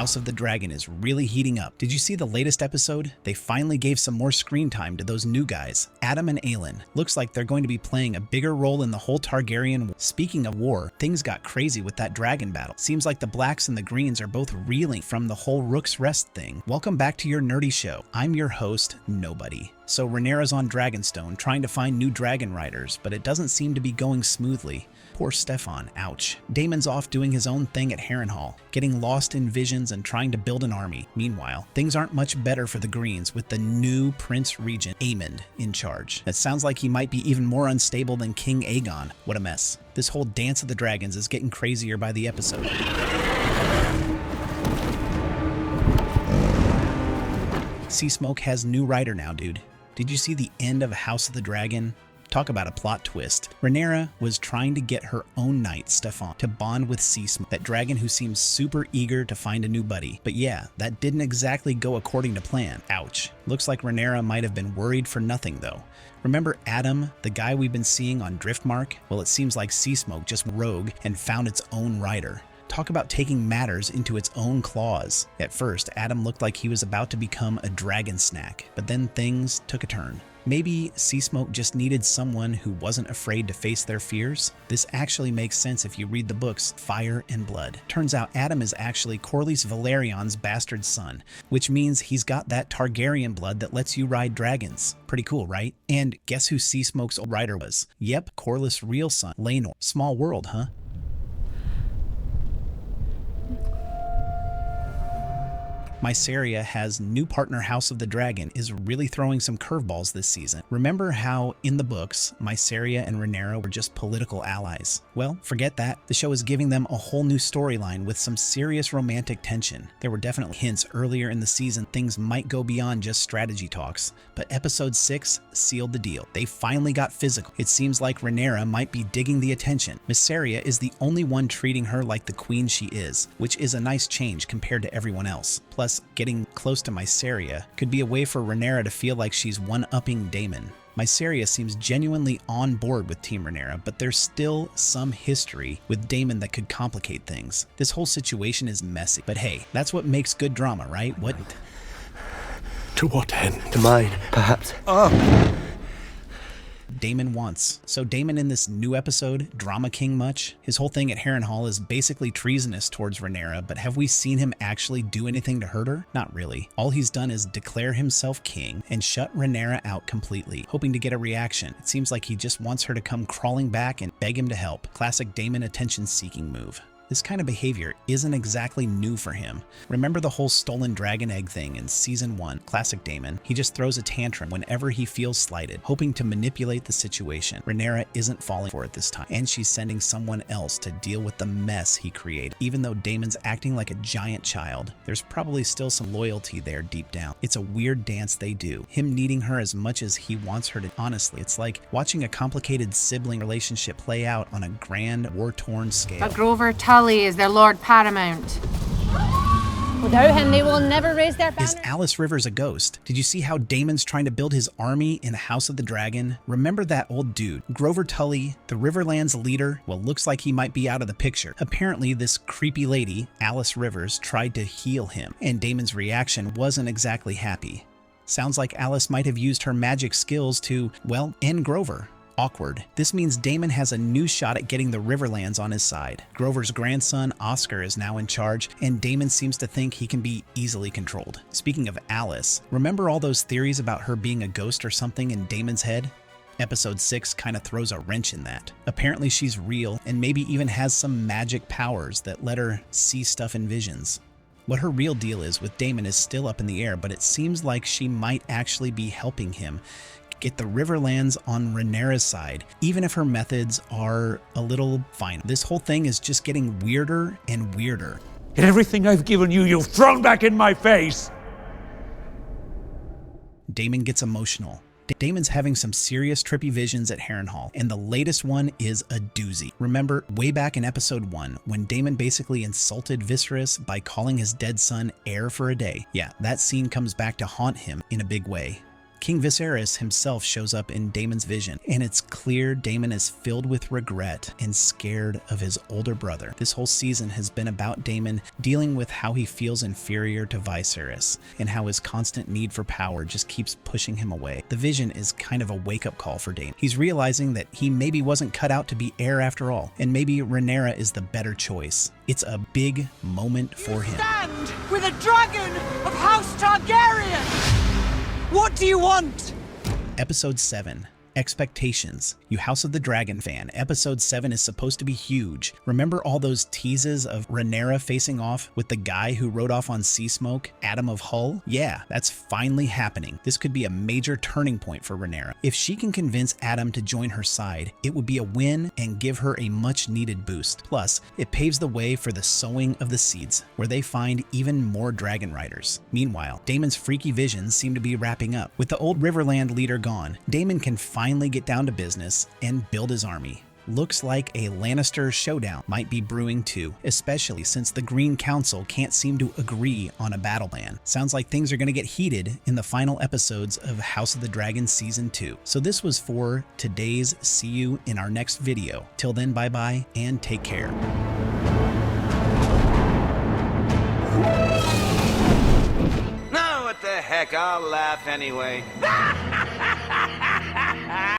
House of the Dragon is really heating up. Did you see the latest episode? They finally gave some more screen time to those new guys, Adam and Aelin. Looks like they're going to be playing a bigger role in the whole Targaryen war. Speaking of war, things got crazy with that dragon battle. Seems like the blacks and the greens are both reeling from the whole Rook's Rest thing. Welcome back to your nerdy show. I'm your host, Nobody. So Rhaenyra's on Dragonstone trying to find new dragon riders, but it doesn't seem to be going smoothly. Poor Stefan, ouch. Daemon's off doing his own thing at Harrenhal, getting lost in visions and trying to build an army. Meanwhile, things aren't much better for the Greens with the new Prince Regent, Aemond, in charge. That sounds like he might be even more unstable than King Aegon. What a mess. This whole Dance of the Dragons is getting crazier by the episode. Seasmoke has new rider now, dude. Did you see the end of House of the Dragon? Talk about a plot twist. Rhaenyra was trying to get her own knight, Stefan, to bond with Seasmoke, that dragon who seems super eager to find a new buddy. But yeah, that didn't exactly go according to plan. Ouch. Looks like Rhaenyra might have been worried for nothing though. Remember Adam, the guy we've been seeing on Driftmark? Well, it seems like Seasmoke just rogue and found its own rider. Talk about taking matters into its own claws. At first, Adam looked like he was about to become a dragon snack, but then things took a turn. Maybe Seasmoke just needed someone who wasn't afraid to face their fears? This actually makes sense if you read the books Fire and Blood. Turns out Adam is actually Corlys Valerion's bastard son, which means he's got that Targaryen blood that lets you ride dragons. Pretty cool, right? And guess who Seasmoke's rider was? Yep, Corlys' real son, Laenor. Small world, huh? Mysaria has new partner House of the Dragon is really throwing some curveballs this season. Remember how in the books, Mysaria and Rhaenyra were just political allies? Well, forget that. The show is giving them a whole new storyline with some serious romantic tension. There were definitely hints earlier in the season things might go beyond just strategy talks, but episode 6 sealed the deal. They finally got physical. It seems like Rhaenyra might be digging the attention. Mysaria is the only one treating her like the queen she is, which is a nice change compared to everyone else. Plus, getting close to Mysaria could be a way for Rhaenyra to feel like she's one-upping Daemon. Mysaria seems genuinely on board with Team Rhaenyra, but there's still some history with Daemon that could complicate things. This whole situation is messy, but hey, that's what makes good drama, right? What? To what end? To mine, perhaps. Daemon wants. So Daemon in this new episode, Drama King much? His whole thing at Harrenhal is basically treasonous towards Rhaenyra, but have we seen him actually do anything to hurt her? Not really. All he's done is declare himself king and shut Rhaenyra out completely, hoping to get a reaction. It seems like he just wants her to come crawling back and beg him to help. Classic Daemon attention-seeking move. This kind of behavior isn't exactly new for him. Remember the whole stolen dragon egg thing in season 1, classic Daemon? He just throws a tantrum whenever he feels slighted, hoping to manipulate the situation. Rhaenyra isn't falling for it this time, and she's sending someone else to deal with the mess he created. Even though Daemon's acting like a giant child, there's probably still some loyalty there deep down. It's a weird dance they do, him needing her as much as he wants her to. Honestly, it's like watching a complicated sibling relationship play out on a grand, war-torn scale. But Grover Tully is their Lord Paramount. Without him, they will never raise their banner. Is Alys Rivers a ghost? Did you see how Daemon's trying to build his army in House of the Dragon? Remember that old dude, Grover Tully, the Riverlands leader? Well, looks like he might be out of the picture. Apparently, this creepy lady, Alys Rivers, tried to heal him, and Daemon's reaction wasn't exactly happy. Sounds like Alys might have used her magic skills to, well, end Grover. Awkward. This means Daemon has a new shot at getting the Riverlands on his side. Grover's grandson, Oscar, is now in charge, and Daemon seems to think he can be easily controlled. Speaking of Alys, remember all those theories about her being a ghost or something in Daemon's head? Episode 6 kind of throws a wrench in that. Apparently she's real and maybe even has some magic powers that let her see stuff in visions. What her real deal is with Daemon is still up in the air, but it seems like she might actually be helping him get the Riverlands on Rhaenyra's side, even if her methods are a little final. This whole thing is just getting weirder and weirder. In everything I've given you, you've thrown back in my face! Daemon gets emotional. Daemon's having some serious trippy visions at Harrenhal, and the latest one is a doozy. Remember, way back in episode 1, when Daemon basically insulted Viserys by calling his dead son heir for a day? Yeah, that scene comes back to haunt him in a big way. King Viserys himself shows up in Daemon's vision, and it's clear Daemon is filled with regret and scared of his older brother. This whole season has been about Daemon dealing with how he feels inferior to Viserys, and how his constant need for power just keeps pushing him away. The vision is kind of a wake-up call for Daemon. He's realizing that he maybe wasn't cut out to be heir after all, and maybe Rhaenyra is the better choice. It's a big moment for him. Stand with a dragon of House Targaryen! What do you want? Episode 7. Expectations. You House of the Dragon fan, Episode 7 is supposed to be huge. Remember all those teases of Rhaenyra facing off with the guy who rode off on Seasmoke, Adam of Hull? Yeah, that's finally happening. This could be a major turning point for Rhaenyra. If she can convince Adam to join her side, it would be a win and give her a much needed boost. Plus, it paves the way for the sowing of the seeds, where they find even more dragon riders. Meanwhile, Daemon's freaky visions seem to be wrapping up. With the old Riverland leader gone, Daemon can finally get down to business and build his army. Looks like a Lannister showdown might be brewing too, especially since the Green Council can't seem to agree on a battle plan. Sounds like things are going to get heated in the final episodes of House of the Dragon Season 2. So this was for today's See You in our next video. Till then, bye bye and take care. No, what the heck, I'll laugh anyway.